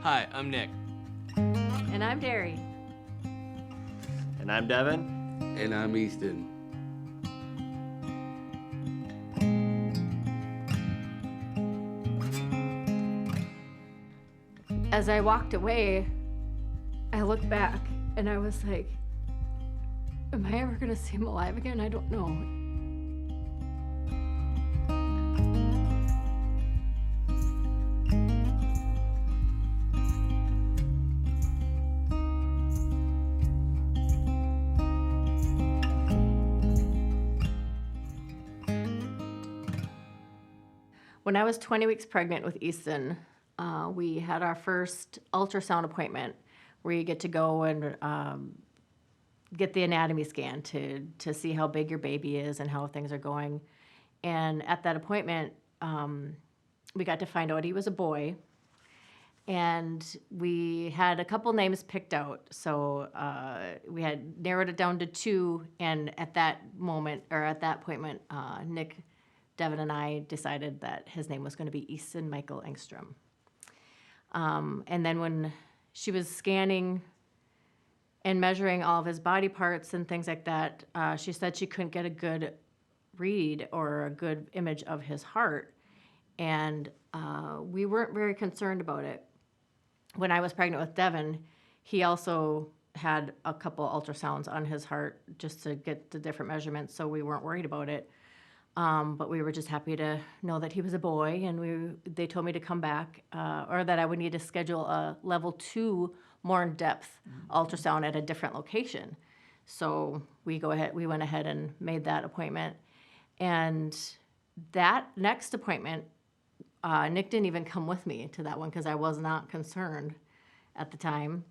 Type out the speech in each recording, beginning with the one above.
Hi, I'm Nick. And I'm Derry. And I'm Devin. And I'm Easton. As I walked away, I looked back and I was like, am I ever gonna see him alive again? I don't know. When I was 20 weeks pregnant with Easton, we had our first ultrasound appointment where you get to go and get the anatomy scan to see how big your baby is and how things are going. And at that appointment, we got to find out he was a boy. And we had a couple names picked out. So we had narrowed it down to 2. And at that moment, or at that appointment, Nick, Devin, and I decided that his name was going to be Easten Michael Engstrom. And then when she was scanning and measuring all of his body parts and things like that, she said she couldn't get a good read or a good image of his heart. And we weren't very concerned about it. When I was pregnant with Devin, he also had a couple ultrasounds on his heart just to get the different measurements, so we weren't worried about it. But we were just happy to know that he was a boy, and they told me to come back, or that I would need to schedule a level 2 more in-depth ultrasound at a different location. So we went ahead and made that appointment. And that next appointment, Nick didn't even come with me to that one because I was not concerned at the time.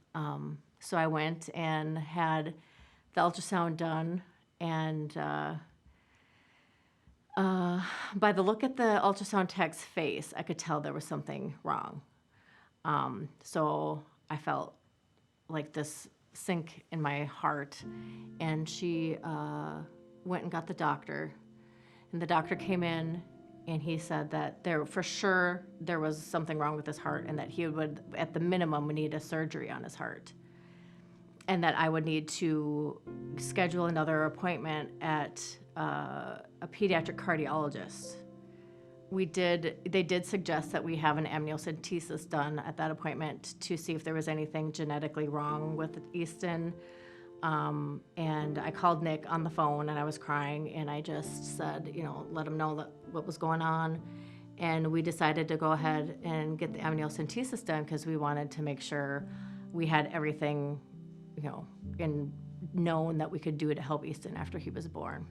So I went and had the ultrasound done, and by the look at the ultrasound tech's face, I could tell there was something wrong. So I felt like this sink in my heart, and she went and got the doctor, and the doctor came in, and he said that for sure there was something wrong with his heart, and that he would, at the minimum, need a surgery on his heart, and that I would need to schedule another appointment at a pediatric cardiologist. They did suggest that we have an amniocentesis done at that appointment to see if there was anything genetically wrong with Easton. And I called Nick on the phone, and I was crying, and I just said, let him know what was going on. And we decided to go ahead and get the amniocentesis done because we wanted to make sure we had everything, and known that we could do to help Easton after he was born.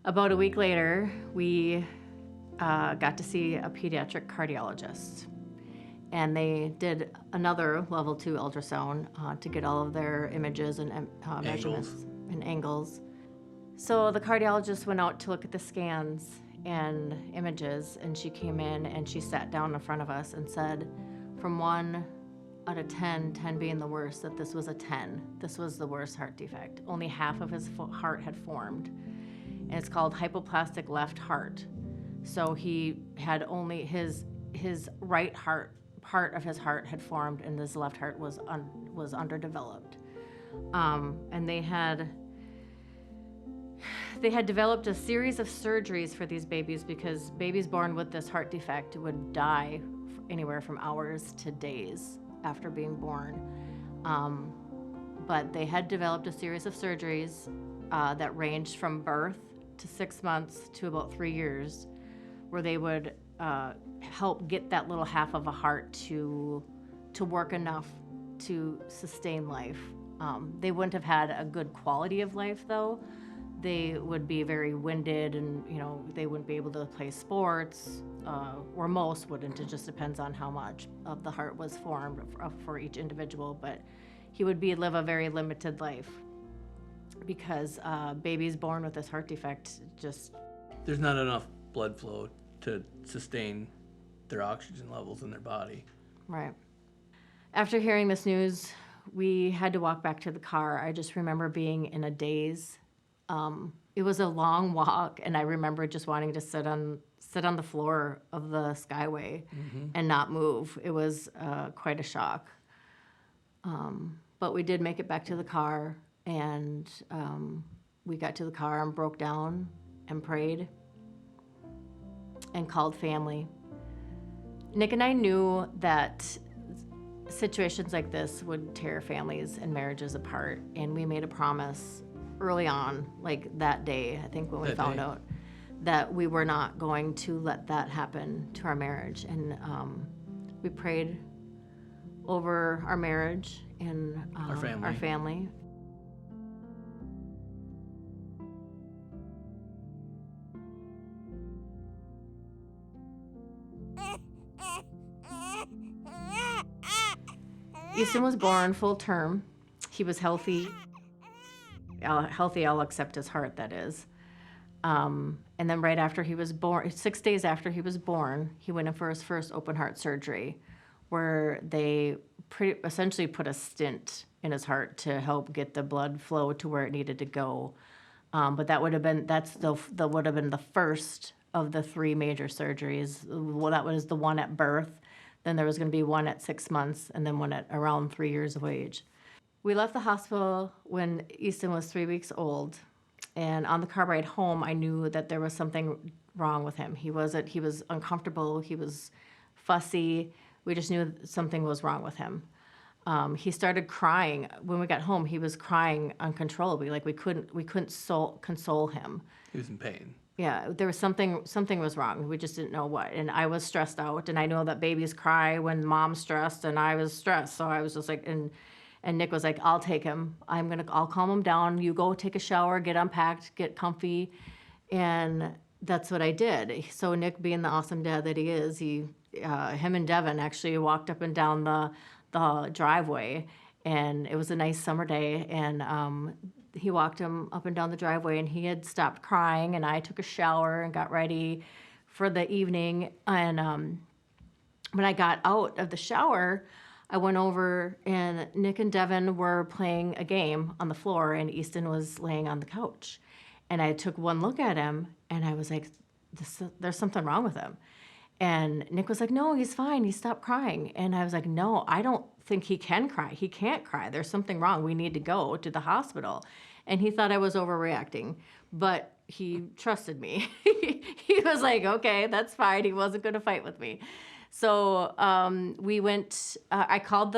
About a week later, we got to see a pediatric cardiologist, and they did another level 2 ultrasound to get all of their images and measurements and angles. So the cardiologist went out to look at the scans and images, and she came in and she sat down in front of us and said, from 1 out of 10, 10 being the worst, that this was a 10. This was the worst heart defect. Only half of his heart had formed, and it's called hypoplastic left heart. So he had only his right heart, part of his heart had formed, and his left heart was underdeveloped. And they had developed a series of surgeries for these babies because babies born with this heart defect would die anywhere from hours to days after being born. But they had developed a series of surgeries that ranged from birth to 6 months to about 3 years, where they would help get that little half of a heart to work enough to sustain life. They wouldn't have had a good quality of life, though. They would be very winded, and they wouldn't be able to play sports, or most wouldn't. It just depends on how much of the heart was formed for each individual. But he would live a very limited life because babies born with this heart defect There's not enough blood flow to sustain their oxygen levels in their body. Right. After hearing this news, we had to walk back to the car. I just remember being in a daze. It was a long walk, and I remember just wanting to sit on sit on the floor of the Skyway and not move. It was quite a shock. But we did make it back to the car, and we got to the car and broke down and prayed and called family. Nick and I knew that situations like this would tear families and marriages apart, and we made a promise early on, like that day, I think when we found out, that we were not going to let that happen to our marriage. And we prayed over our marriage and Our family. Easton was born full term. He was healthy. Healthy, I'll accept his heart, that is. And then right after he was born, 6 days after he was born, he went in for his first open heart surgery, where they essentially put a stent in his heart to help get the blood flow to where it needed to go. But that would have been the first of the 3 major surgeries. Well, that was the one at birth. Then there was going to be one at 6 months, and then one at around 3 years of age. We left the hospital when Easton was 3 weeks old, and on the car ride home, I knew that there was something wrong with him. He was uncomfortable. He was fussy. We just knew something was wrong with him. He started crying when we got home. He was crying uncontrollably. Like we couldn't console him. He was in pain. Yeah, there was something was wrong. We just didn't know what. And I was stressed out, and I know that babies cry when mom's stressed, and I was stressed. So I was just like, and Nick was like, I'll take him. I'll calm him down. You go take a shower, get unpacked, get comfy. And that's what I did. So Nick, being the awesome dad that he is, him and Devin actually walked up and down the driveway, and it was a nice summer day, and he walked him up and down the driveway, and he had stopped crying, and I took a shower and got ready for the evening. And when I got out of the shower, I went over, and Nick and Devin were playing a game on the floor, and Easton was laying on the couch. And I took one look at him, and I was like, there's something wrong with him. And Nick was like, no, he's fine. He stopped crying. And I was like, no, I don't think he can cry. He can't cry. There's something wrong. We need to go to the hospital. And he thought I was overreacting, but he trusted me. He was like, okay, that's fine. He wasn't going to fight with me. So we went, I called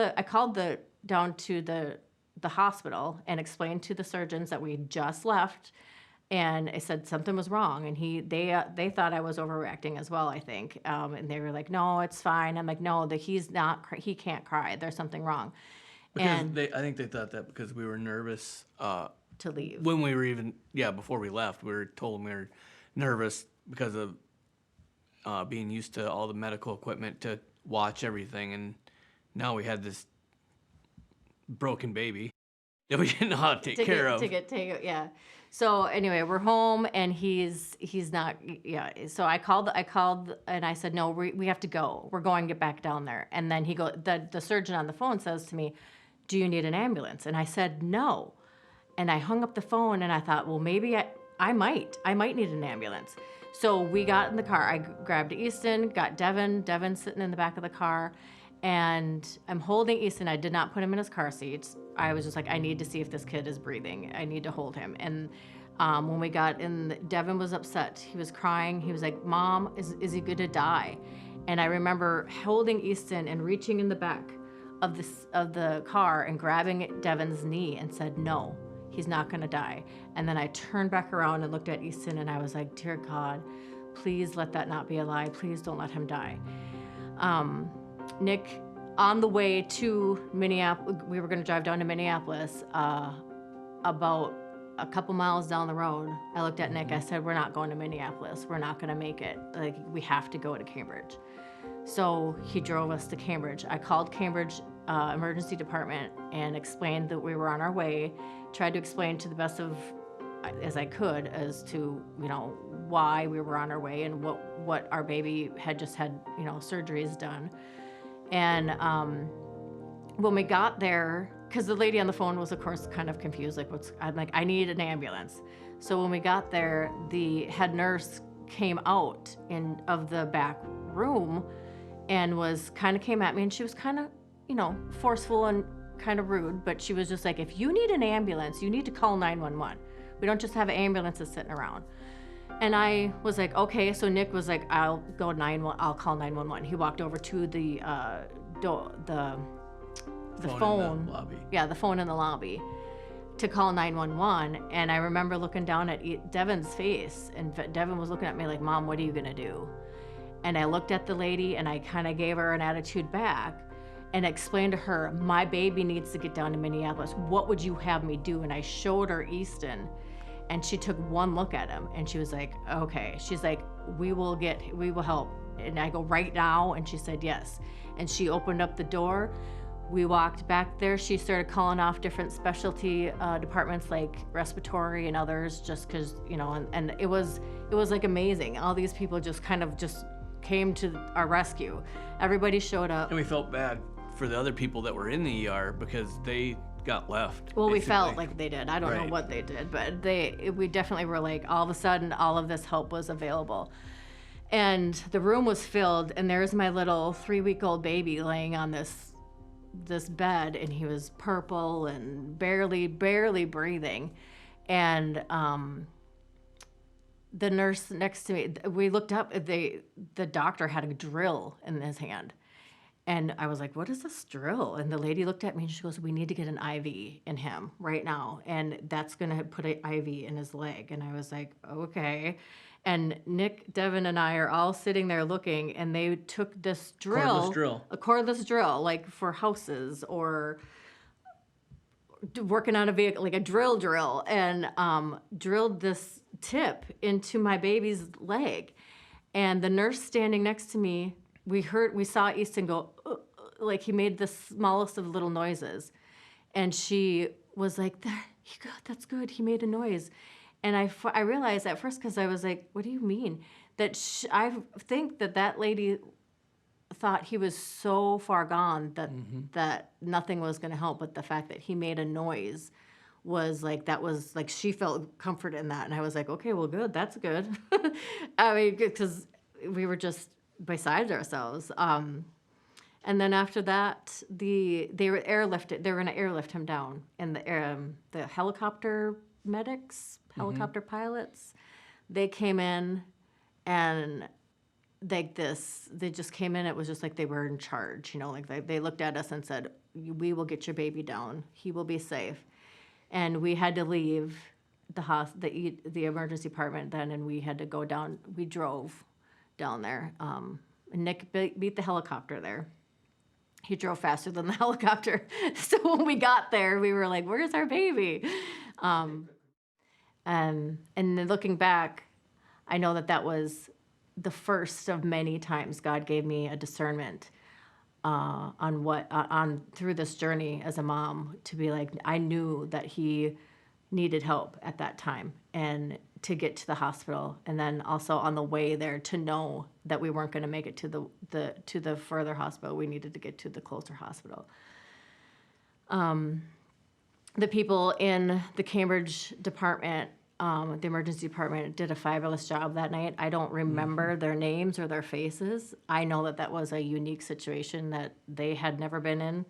down to the hospital and explained to the surgeons that we just left. And I said something was wrong, and they thought I was overreacting as well, I think. And they were like, "No, it's fine." I'm like, "No, he can't cry. There's something wrong." Because I think they thought that because we were nervous to leave. when we were before we left, we were told we were nervous because of being used to all the medical equipment to watch everything, and now we had this broken baby that we didn't know how to take care of. Yeah. So anyway, we're home, and he's not. Yeah. So I called and I said, no, we have to go. We're going to get back down there. And then the surgeon on the phone says to me, do you need an ambulance? And I said, no. And I hung up the phone, and I thought, well, maybe I might need an ambulance. So we got in the car. I grabbed Easton, got Devin sitting in the back of the car, and I'm holding Easton. I did not put him in his car seat. I was just like, I need to see if this kid is breathing. I need to hold him. And when we got in, Devin was upset. He was crying. He was like, Mom, is he going to die? And I remember holding Easton and reaching in the back of the car and grabbing Devin's knee and said, no, he's not going to die. And then I turned back around and looked at Easton, and I was like, dear God, please let that not be a lie. Please don't let him die. Nick, on the way to Minneapolis, we were going to drive down to Minneapolis. About a couple miles down the road, I looked at Nick. I said, we're not going to Minneapolis. We're not going to make it. Like, we have to go to Cambridge. So he drove us to Cambridge. I called Cambridge emergency department and explained that we were on our way. Tried to explain to the best of as I could as to, why we were on our way and what our baby had just had, surgeries done. And when we got there, because the lady on the phone was, of course, kind of confused, I'm like, I need an ambulance. So when we got there, the head nurse came out of the back room and came at me, and she was kind of, forceful and kind of rude, but she was just like, if you need an ambulance, you need to call 911. We don't just have ambulances sitting around. And I was like, okay. So Nick was like, I'll call 911. He walked over to the phone in the lobby. Yeah, the phone in the lobby to call 911. And I remember looking down at Devin's face, and Devin was looking at me like, Mom, what are you gonna do? And I looked at the lady, and I kind of gave her an attitude back and explained to her, my baby needs to get down to Minneapolis. What would you have me do? And I showed her Easton, and she took one look at him, and she was like, okay. She's like, we will help. And I go, right now? And she said, yes. And she opened up the door. We walked back there. She started calling off different specialty departments like respiratory and others, just because, and it was like amazing. All these people just kind of just came to our rescue. Everybody showed up. And we felt bad for the other people that were in the ER because they got left. Well, we basically. felt like they did. I don't know Right. what they did, but we definitely were like, all of a sudden, all of this help was available. And the room was filled, and there's my little 3-week-old baby laying on this bed, and he was purple and barely breathing. And the nurse next to me, we looked up, the doctor had a drill in his hand. And I was like, what is this drill? And the lady looked at me and she goes, we need to get an IV in him right now. And that's going to put an IV in his leg. And I was like, okay. And Nick, Devin, and I are all sitting there looking, and they took this drill. A cordless drill, like for houses or working on a vehicle, like a drill, and drilled this tip into my baby's leg. And the nurse standing next to me, we saw Easton go, like he made the smallest of little noises. And she was like, that's good. He made a noise. And I realized at first, because I was like, what do you mean? That I think that lady thought he was so far gone that nothing was going to help. But the fact that he made a noise was like, she felt comfort in that. And I was like, okay, well, good. That's good. I mean, because we were just beside ourselves. And then after that, they were airlifted. They were going to airlift him down, and the helicopter medics, helicopter pilots, they came in, and they just came in. It was just like they were in charge, like they looked at us and said, "We will get your baby down. He will be safe." And we had to leave the emergency department then, and we had to go down. We drove down there. And Nick beat the helicopter there. He drove faster than the helicopter. So when we got there, we were like, where's our baby? And then looking back, I know that was the first of many times God gave me a discernment on through this journey as a mom, to be like, I knew that he needed help at that time, and to get to the hospital, and then also on the way there to know that we weren't going to make it to the further hospital. We needed to get to the closer hospital. The people in the Cambridge department, the emergency department, did a fabulous job that night. I don't remember their names or their faces. I know that was a unique situation that they had never been in.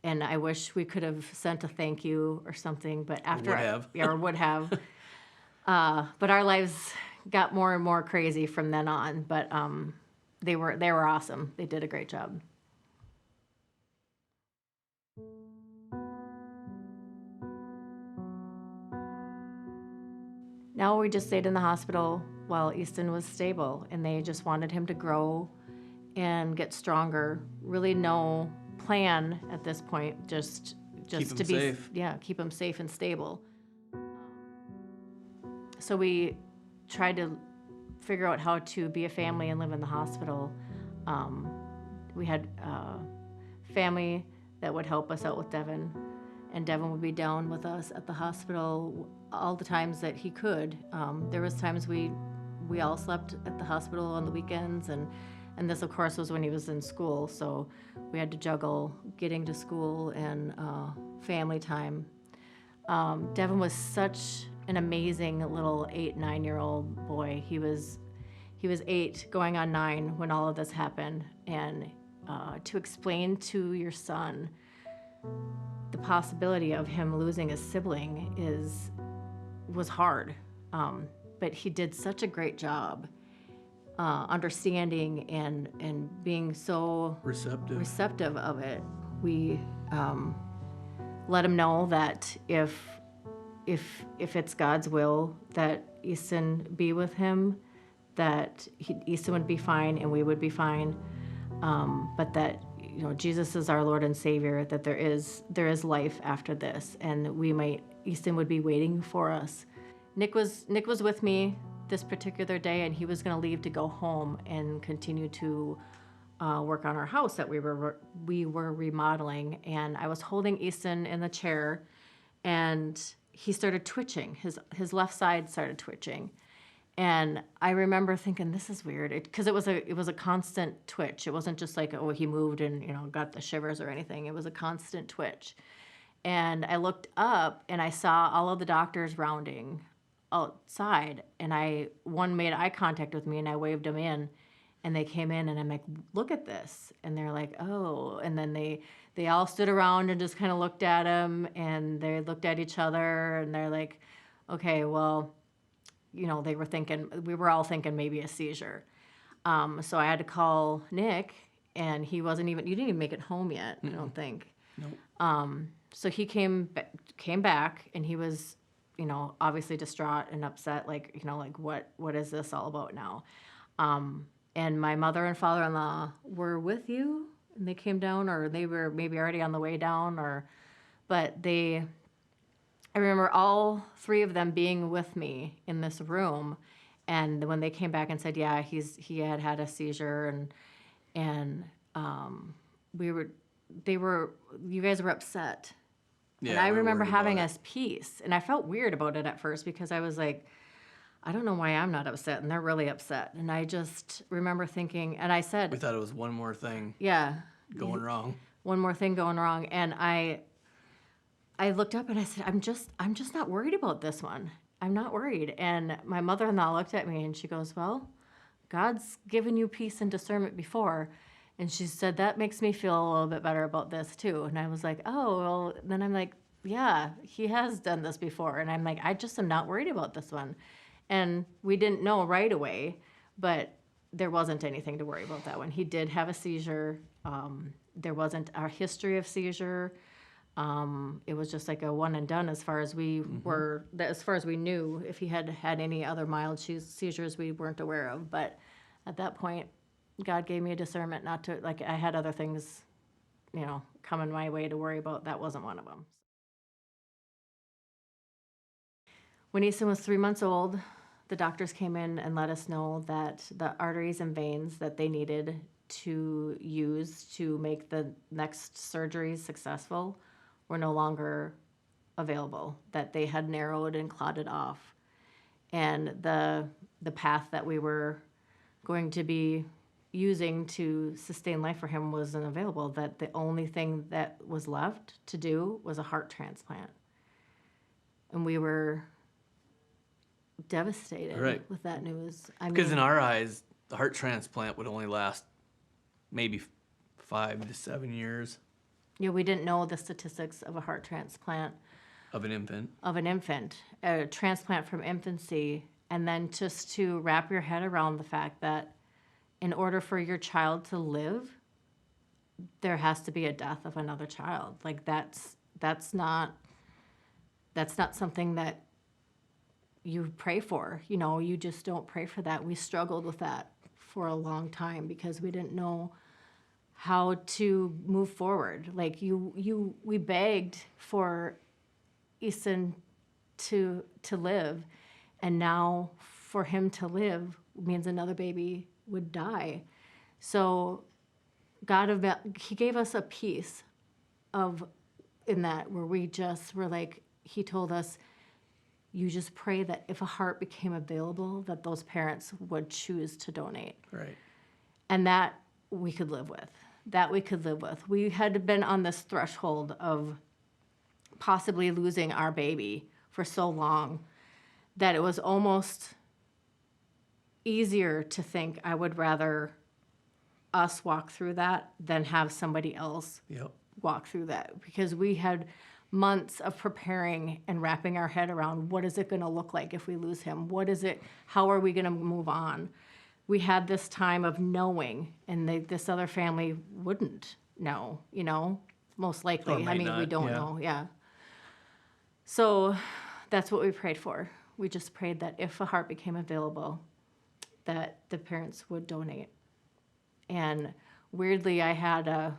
And I wish we could have sent a thank you or something, but after would have. But our lives got more and more crazy from then on. But they were awesome. They did a great job. Now we just stayed in the hospital while Easton was stable, and they just wanted him to grow and get stronger. Really no plan at this point, just Keep him to be safe. keep him safe and stable. So we tried to figure out how to be a family and live in the hospital. We had family that would help us out with Devin, and Devin would be down with us at the hospital all the times that he could. There was times we all slept at the hospital on the weekends, and this, of course, was when he was in school, so we had to juggle getting to school and family time. Devin was such an amazing little 8-9-year-old boy. He was 8 going on 9 when all of this happened. And to explain to your son the possibility of him losing a sibling was hard. But he did such a great job understanding and being so receptive of it. We let him know that if it's God's will that Easton be with him, that Easton would be fine and we would be fine, but that Jesus is our Lord and Savior, that there is life after this, and Easton would be waiting for us. Nick was with me this particular day, and he was going to leave to go home and continue to work on our house that we were remodeling. And I was holding Easton in the chair, and he started twitching. His left side started twitching. And I remember thinking, this is weird, because it was a constant twitch. It wasn't just like, oh, he moved and got the shivers or anything. It was a constant twitch. And I looked up and I saw all of the doctors rounding outside, and one made eye contact with me, and I waved them in, and they came in, and I'm like, look at this. And they're like, oh. And then they all stood around and just kind of looked at him, and they looked at each other, and they're like, okay, well, we were all thinking maybe a seizure. So I had to call Nick, and you didn't even make it home yet, I don't think. Nope. So he came back, and he was, obviously distraught and upset, like what is this all about now? And my mother and father-in-law were with you, and they came down, or they were maybe already on the way down, but I remember all 3 of them being with me in this room, and when they came back and said, yeah, he had a seizure, and you guys were upset. Yeah, and I we were remember worried having about us peace, and I felt weird about it at first, because I was like, I don't know why I'm not upset, and they're really upset. And I just remember thinking, and I said, We thought it was one more thing yeah, going wrong. one more thing going wrong. And I looked up and I said, I'm just not worried about this one. I'm not worried. And my mother-in-law looked at me and she goes, well, God's given you peace and discernment before. And she said, that makes me feel a little bit better about this too. And I was like, oh, well, then I'm like, yeah, he has done this before. And I'm like, I just am not worried about this one. And we didn't know right away, but there wasn't anything to worry about that one. He did have a seizure. There wasn't a history of seizure. It was just like a one and done as far as we as far as we knew. If he had any other mild seizures, we weren't aware of. But at that point, God gave me a discernment not to, I had other things, coming my way to worry about. That wasn't one of them. When Easton was 3 months old, the doctors came in and let us know that the arteries and veins that they needed to use to make the next surgery successful were no longer available, that they had narrowed and clotted off. And the path that we were going to be using to sustain life for him wasn't available, that the only thing that was left to do was a heart transplant. And we were devastated Right. with that news. Because in our eyes, the heart transplant would only last maybe 5 to 7 years we didn't know the statistics of a heart transplant of an infant. A transplant from infancy, and then just to wrap your head around the fact that in order for your child to live, there has to be a death of another child. That's not something that you pray for. You just don't pray for that. We struggled with that for a long time because we didn't know how to move forward. We begged for Easton to live, and now for him to live means another baby would die. So he gave us a piece in that where we just were like, he told us, you just pray that if a heart became available, that those parents would choose to donate. Right. And that we could live with. We had been on this threshold of possibly losing our baby for so long that it was almost easier to think I would rather us walk through that than have somebody else Yep. walk through that, because we had months of preparing and wrapping our head around what is it going to look like if we lose him? What is it? How are we going to move on? We had this time of knowing, and this other family wouldn't know, most likely. Or I might mean, we not, don't yeah. know, yeah. So that's what we prayed for. We just prayed that if a heart became available, that the parents would donate. And weirdly, I had a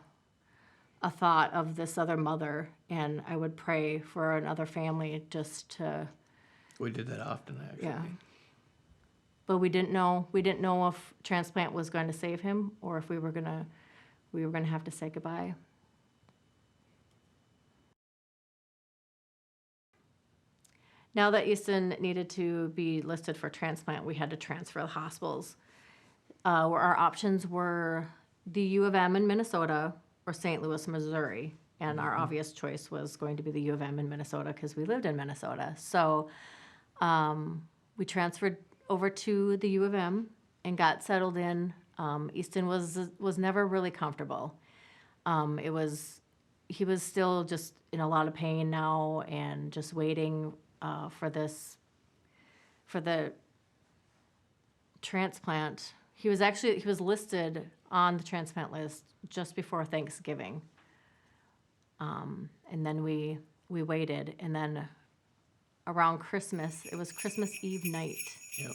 thought of this other mother, and I would pray for another family just to, We did that often, actually. yeah. But we didn't know if transplant was going to save him or if we were gonna have to say goodbye. Now that Easton needed to be listed for transplant, we had to transfer the hospitals. Where our options were the U of M in Minnesota or St. Louis, Missouri. And our obvious choice was going to be the U of M in Minnesota because we lived in Minnesota. So we transferred over to the U of M and got settled in. Easton was never really comfortable. He was still just in a lot of pain now and just waiting for the transplant. He was listed on the transplant list just before Thanksgiving. And then we waited, and then around Christmas, it was Christmas Eve night. Yep.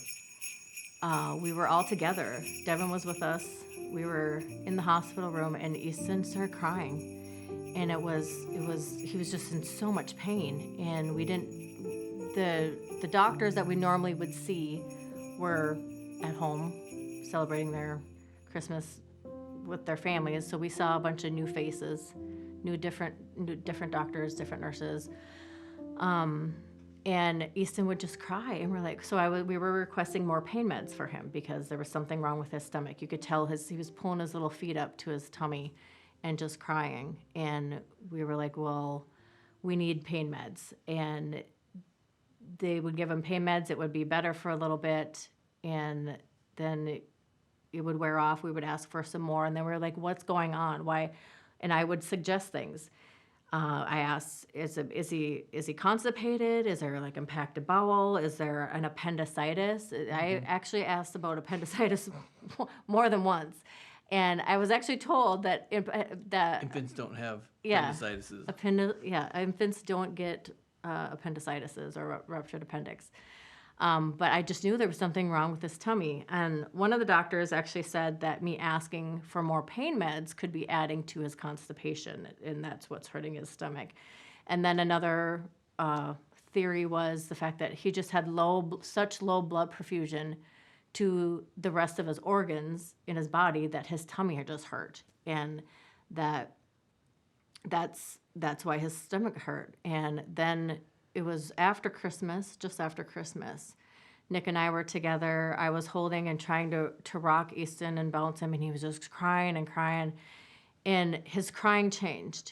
We were all together. Devin was with us. We were in the hospital room, and Easton started crying, and he was just in so much pain, and the doctors that we normally would see were at home celebrating their Christmas with their families. So we saw a bunch of new faces, different doctors, different nurses. And Easton would just cry, and we're like, we were requesting more pain meds for him because there was something wrong with his stomach. You could tell he was pulling his little feet up to his tummy and just crying. And we were like, well, we need pain meds. And they would give him pain meds. It would be better for a little bit, and then it would wear off. We would ask for some more, and then we were like, what's going on? Why? And I would suggest things. I asked, is he constipated? Is there like impacted bowel? Is there an appendicitis? I actually asked about appendicitis more than once. And I was actually told that Infants don't have Yeah. appendicitis. Infants don't get appendicitis or ruptured appendix. But I just knew there was something wrong with his tummy. And one of the doctors actually said that me asking for more pain meds could be adding to his constipation, and that's what's hurting his stomach. And then another theory was the fact that he just had such low blood perfusion to the rest of his organs in his body that his tummy had just hurt, and that's why his stomach hurt. And then it was just after Christmas. Nick and I were together. I was holding and trying to rock Easton and bounce him, and he was just crying and crying. And his crying changed.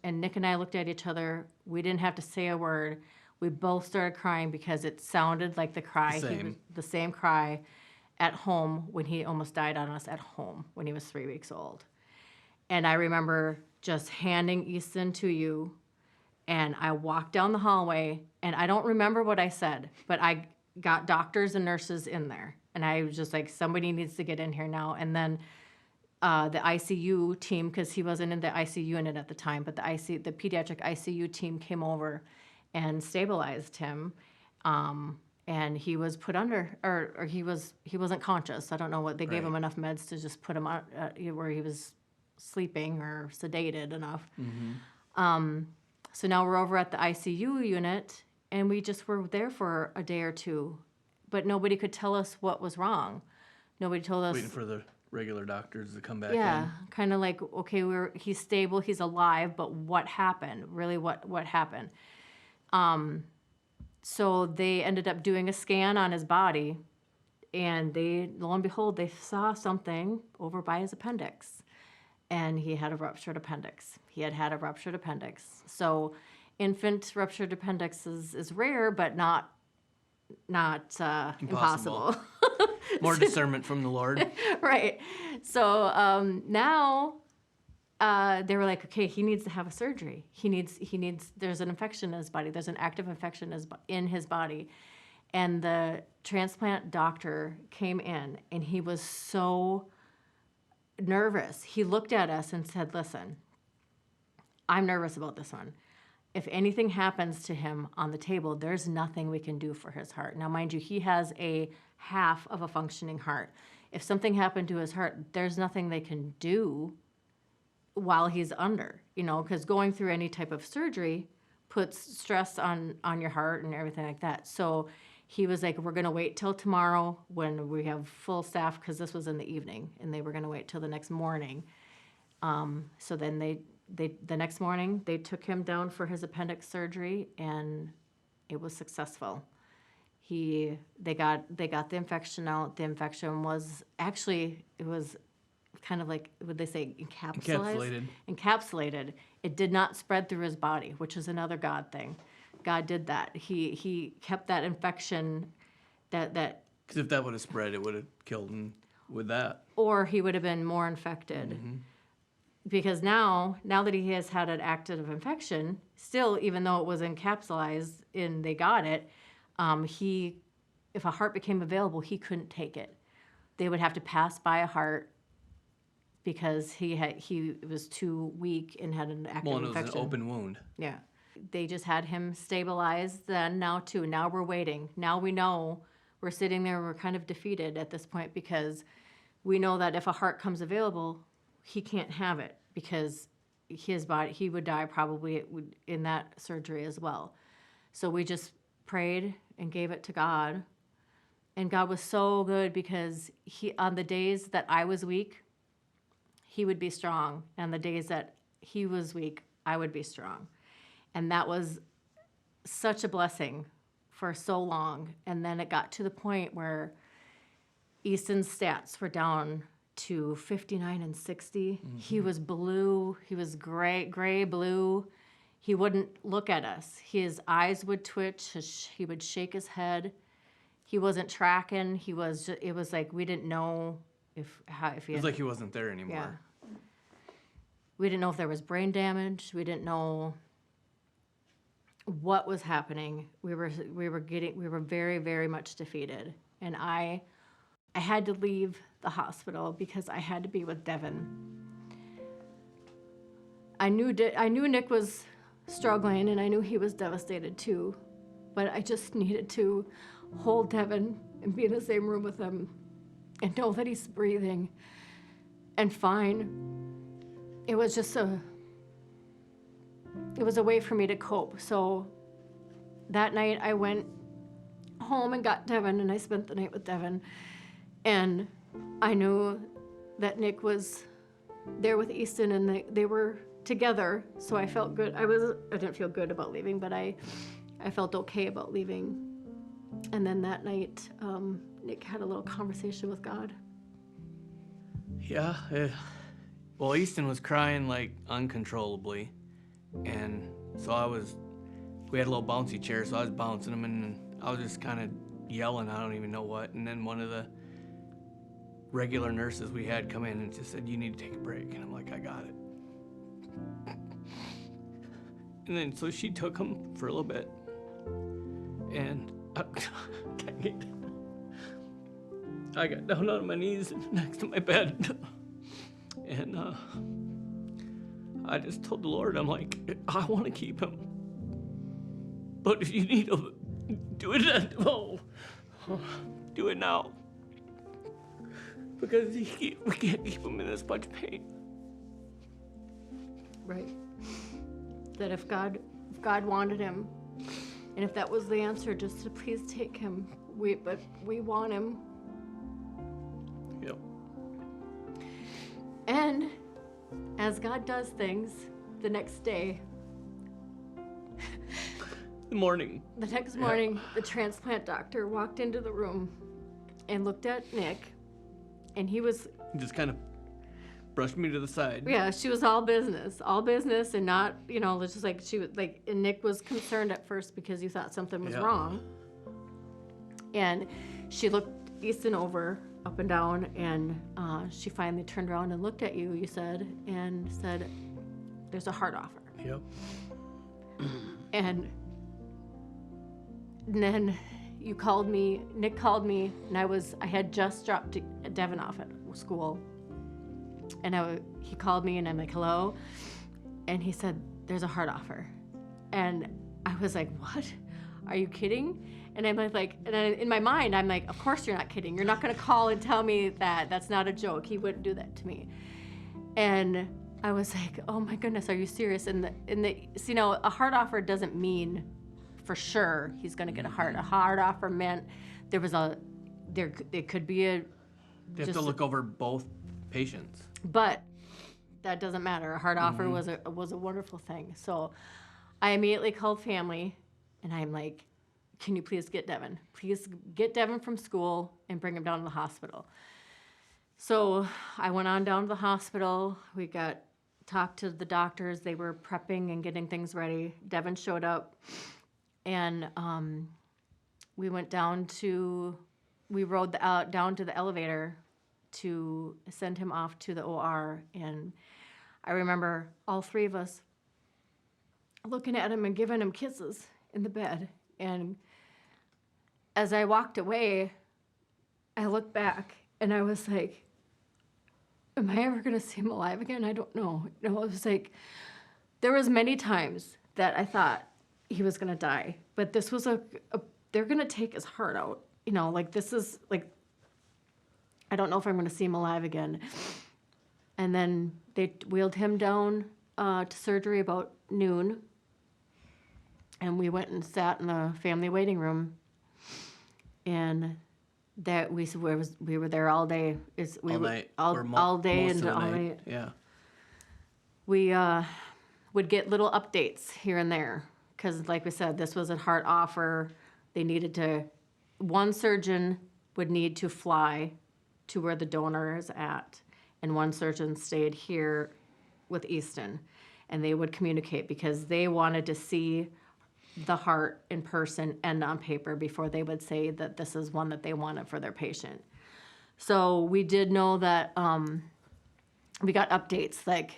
And Nick and I looked at each other. We didn't have to say a word. We both started crying because it sounded like the cry. The same cry at home when he almost died on us at home when he was 3 weeks old. And I remember just handing Easton to you, and I walked down the hallway, and I don't remember what I said, but I got doctors and nurses in there. And I was just like, somebody needs to get in here now. And then the ICU team, because he wasn't in the ICU unit at the time, but the pediatric ICU team came over and stabilized him. And he was put under, or he wasn't conscious. I don't know what, they gave him enough meds to just put him on where he was sleeping or sedated enough. So now we're over at the ICU unit, and we just were there for a day or two, but nobody could tell us what was wrong. Nobody told us. Waiting for the regular doctors to come back Yeah, in. kind of like, okay, he's stable, he's alive, but what happened? Really, what happened? So they ended up doing a scan on his body, and lo and behold, they saw something over by his appendix. And he had a ruptured appendix. Had a ruptured appendix. So infant ruptured appendix is rare, but not impossible. More discernment from the Lord. Right. So now they were like, okay, he needs to have a surgery. He needs, there's an infection in his body. There's an active infection in his body. And the transplant doctor came in and he was so nervous. He looked at us and said, listen, I'm nervous about this one. If anything happens to him on the table, there's nothing we can do for his heart. Now, mind you, he has a half of a functioning heart. If something happened to his heart, there's nothing they can do while he's under, because going through any type of surgery puts stress on your heart and everything like that. So he was like, we're going to wait till tomorrow when we have full staff, because this was in the evening, and they were going to wait till the next morning. So then the next morning, they took him down for his appendix surgery, and it was successful. They got the infection out. The infection was actually, it was kind of like, would they say encapsulated. It did not spread through his body, which is another God thing. God did that. He kept that infection that Because if that would have spread, it would have killed him with that. or he would have been more infected. Mm-hmm. Because now that he has had an active infection, still, even though it was encapsulated and they got it, if a heart became available, he couldn't take it. They would have to pass by a heart because he was too weak and had an active infection. Well, it was an open wound. Yeah. They just had him stabilized then, now too. Now we're waiting. Now we know we're sitting there, we're kind of defeated at this point because we know that if a heart comes available, he can't have it because his body, he would die probably in that surgery as well. So we just prayed and gave it to God. And God was so good because on the days that I was weak, he would be strong. And the days that he was weak, I would be strong. And that was such a blessing for so long. And then it got to the point where Easton's stats were down to 59 and 60. Mm-hmm. He was blue. He was gray blue. He wouldn't look at us. His eyes would twitch. He would shake his head. He wasn't tracking. It was like we didn't know if he. It was like he wasn't there anymore. Yeah. We didn't know if there was brain damage. We didn't know what was happening. We were very, very much defeated. And I had to leave the hospital because I had to be with Devin. I knew Nick was struggling and I knew he was devastated too, but I just needed to hold Devin and be in the same room with him and know that he's breathing and fine. It was just a way for me to cope. So that night I went home and got Devin and I spent the night with Devin. And I knew that Nick was there with Easton and they were together. So I felt good. I didn't feel good about leaving, but I felt okay about leaving. And then that night, Nick had a little conversation with God. Yeah. Well, Easton was crying like uncontrollably. And so we had a little bouncy chair, so I was bouncing him and I was just kind of yelling, I don't even know what. And then one of the regular nurses we had come in and just said, you need to take a break. And I'm like, I got it. And then so she took him for a little bit. And I got down on my knees next to my bed. And I just told the Lord, I'm like, I want to keep him. But if you need him, do it then. Oh, do it now. Because we can't keep him in this much pain. Right. That if God wanted him, and if that was the answer, just to please take him. But we want him. Yep. And as God does things, the next day, the next morning, the transplant doctor walked into the room and looked at Nick, and he just kind of brushed me to the side. Yeah, she was all business, and not, it's just like she was like, and Nick was concerned at first because you thought something was wrong. And she looked Easton over, up and down, and she finally turned around and looked at you, you said, and said, there's a heart offer. Yep. And then you called me, Nick called me, and I had just dropped Devin off at school. And he called me, and I'm like, hello? And he said, there's a heart offer. And I was like, what? Are you kidding? And I'm like, in my mind, I'm like, of course you're not kidding. You're not gonna call and tell me that. That's not a joke. He wouldn't do that to me. And I was like, oh my goodness, are you serious? And a heart offer doesn't mean for sure he's gonna get a heart. A heart offer meant it could be a. They have to look over both patients. But that doesn't matter. A heart offer was a wonderful thing. So I immediately called family, and I'm like, can you please get Devin? Please get Devin from school and bring him down to the hospital. So I went on down to the hospital. We talked to the doctors. They were prepping and getting things ready. Devin showed up, and we went we rode down to the elevator to send him off to the OR. And I remember all three of us looking at him and giving him kisses in the bed. And as I walked away, I looked back and I was like, am I ever gonna see him alive again? I don't know. It was like, there was many times that I thought he was gonna die, but this was they're gonna take his heart out. This is like, I don't know if I'm gonna see him alive again. And then they wheeled him down to surgery about noon. And we went and sat in the family waiting room, and that we were there all day. All night. All day Most of and the all night. night. Yeah. We would get little updates here and there because, like we said, this was a heart offer. They needed to. One surgeon would need to fly to where the donor is at, and one surgeon stayed here with Easton, and they would communicate because they wanted to see the heart in person and on paper before they would say that this is one that they wanted for their patient. So we did know that we got updates like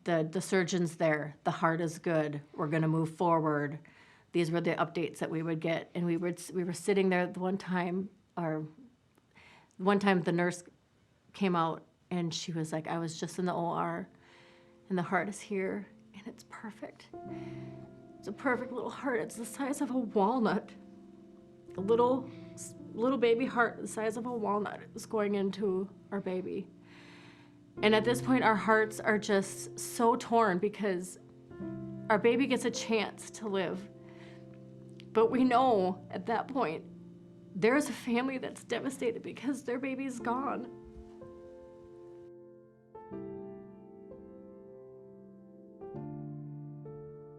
the surgeon's there, the heart is good, we're gonna move forward. These were the updates that we would get, and we were sitting there the one time the nurse came out and she was like, I was just in the OR and the heart is here and it's perfect. It's a perfect little heart. It's the size of a walnut. A little baby heart the size of a walnut is going into our baby. And at this point, our hearts are just so torn because our baby gets a chance to live. But we know at that point, there's a family that's devastated because their baby's gone.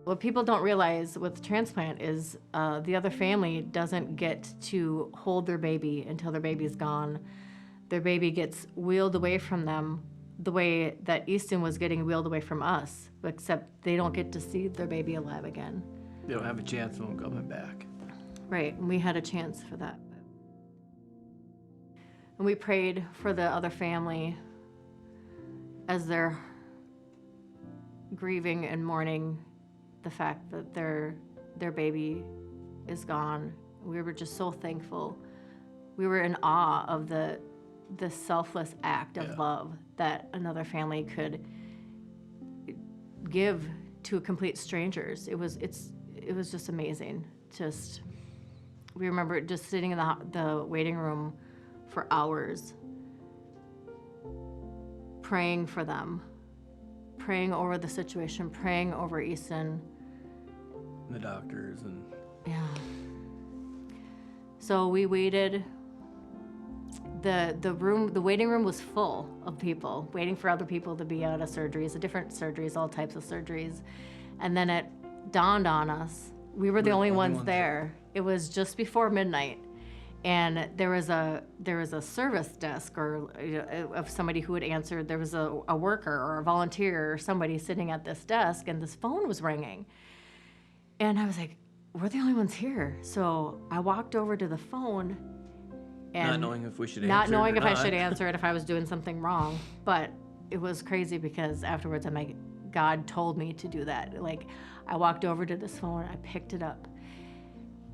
What people don't realize with transplant is the other family doesn't get to hold their baby until their baby's gone. Their baby gets wheeled away from them the way that Easton was getting wheeled away from us, except they don't get to see their baby alive again. They don't have a chance of them coming back. Right, and we had a chance for that. And we prayed for the other family as they're grieving and mourning the fact that their baby is gone. We were just so thankful. We were in awe of the selfless act of love that another family could give to complete strangers. It was just amazing. We remember just sitting in the waiting room for hours, praying for them, praying over the situation, praying over Easton. The doctors and. Yeah. So we waited. The waiting room was full of people waiting for other people to be out of surgeries, different surgeries, all types of surgeries. And then it dawned on us, we were the only ones there. It was just before midnight. And there was a service desk or of somebody who would answer. There was a worker or a volunteer or somebody sitting at this desk, and this phone was ringing. And I was like, we're the only ones here. So I walked over to the phone and Not knowing if we should answer not it knowing or if I not. should answer it, if I was doing something wrong. But it was crazy because afterwards I'm like, God told me to do that. Like, I walked over to this phone, I picked it up,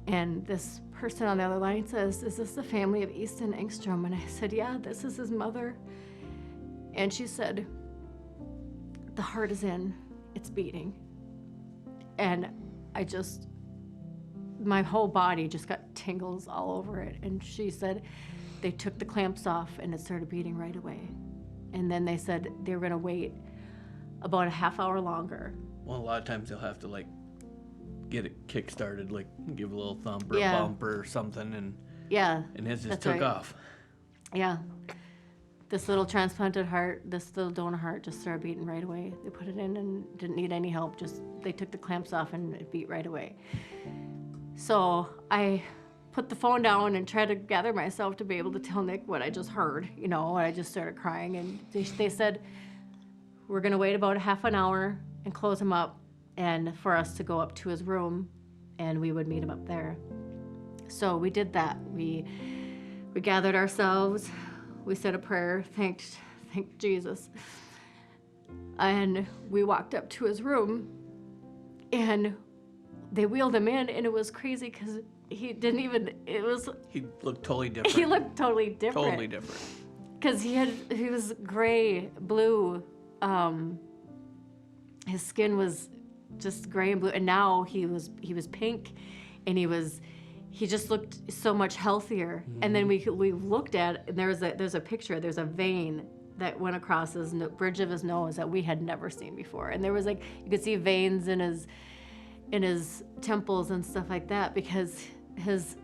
and this person on the other line says, "Is this the family of Easten Engstrom?" And I said, "Yeah, this is his mother." And she said, "The heart is in, it's beating." And I just, my whole body just got tingles all over it. And she said they took the clamps off and it started beating right away. And then they said they were going to wait about a half hour longer. Well, a lot of times they'll have to like get it kick started, like give a little thump or Yeah. a bump or something, and Yeah. his just that's took right. off. Yeah. This little transplanted heart, this little donor heart just started beating right away. They put it in and didn't need any help. Just, they took the clamps off and it beat right away. So I put the phone down and tried to gather myself to be able to tell Nick what I just heard. I just started crying, and they said, we're going to wait about a half an hour and close him up, and for us to go up to his room, and we would meet him up there. So we did that. We gathered ourselves. We said a prayer, thanked Jesus. And we walked up to his room, and they wheeled him in, and it was crazy because he didn't even, He looked totally different. he looked totally different. Totally different. Because he was gray, blue. His skin was just gray and blue, and now he was pink, and he just looked so much healthier. And then we looked at, and there's a picture. There's a vein that went across his bridge of his nose that we had never seen before, and there was like, you could see veins in his temples and stuff like that, because his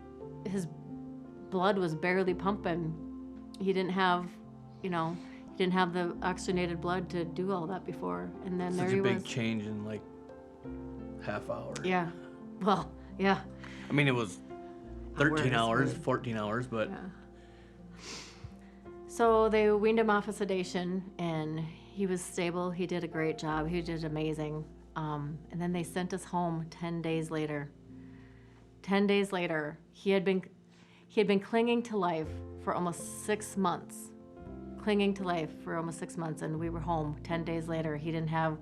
blood was barely pumping. He didn't have the oxygenated blood to do all that before. And then Such there he a big was. change in like half hour. Yeah. Well, yeah. I mean, it was 13 Hours, hours, but- 14 hours, but Yeah. So they weaned him off of sedation, and he was stable. He did a great job. He did amazing. And then they sent us home 10 days later. 10 days later, he had been clinging to life for almost 6 months. And we were home 10 days later. He didn't have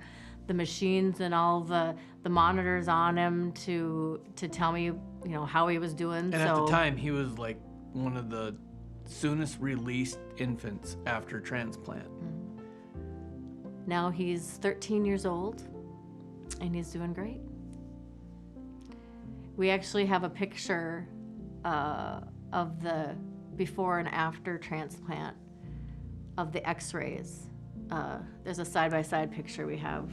the machines and all the monitors on him to tell me, how he was doing. and at the time he was like one of the soonest released infants after transplant. Now he's 13 years old, and he's doing great. We actually have a picture of the before and after transplant of the x-rays. There's a side-by-side picture we have.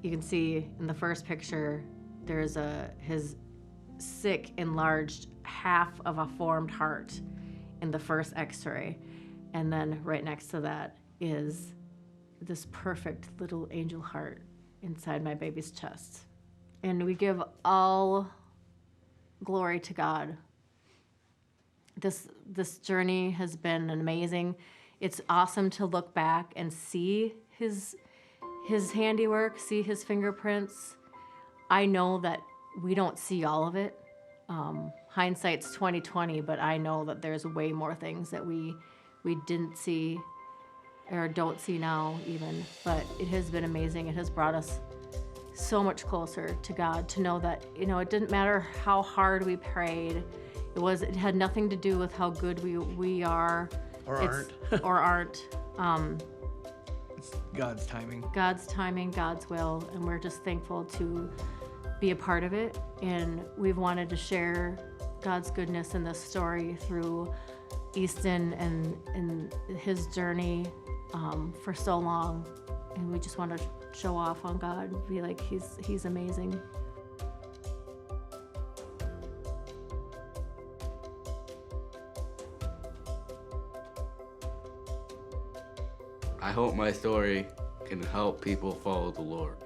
You can see in the first picture, there's his sick, enlarged, half of a formed heart in the first x-ray. And then right next to that is this perfect little angel heart inside my baby's chest. And we give all glory to God. This journey has been amazing. It's awesome to look back and see his handiwork, see his fingerprints. I know that we don't see all of it. Hindsight's 20/20, but I know that there's way more things that we didn't see or don't see now even. But it has been amazing. It has brought us so much closer to God, to know that, it didn't matter how hard we prayed. It had nothing to do with how good we are Or aren't. or aren't. It's God's timing. God's timing, God's will, and we're just thankful to be a part of it. And we've wanted to share God's goodness in this story through Easton and his journey for so long. And we just want to show off on God, be like, he's amazing. I hope my story can help people follow the Lord.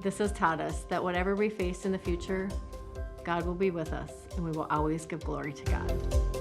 This has taught us that whatever we face in the future, God will be with us, and we will always give glory to God.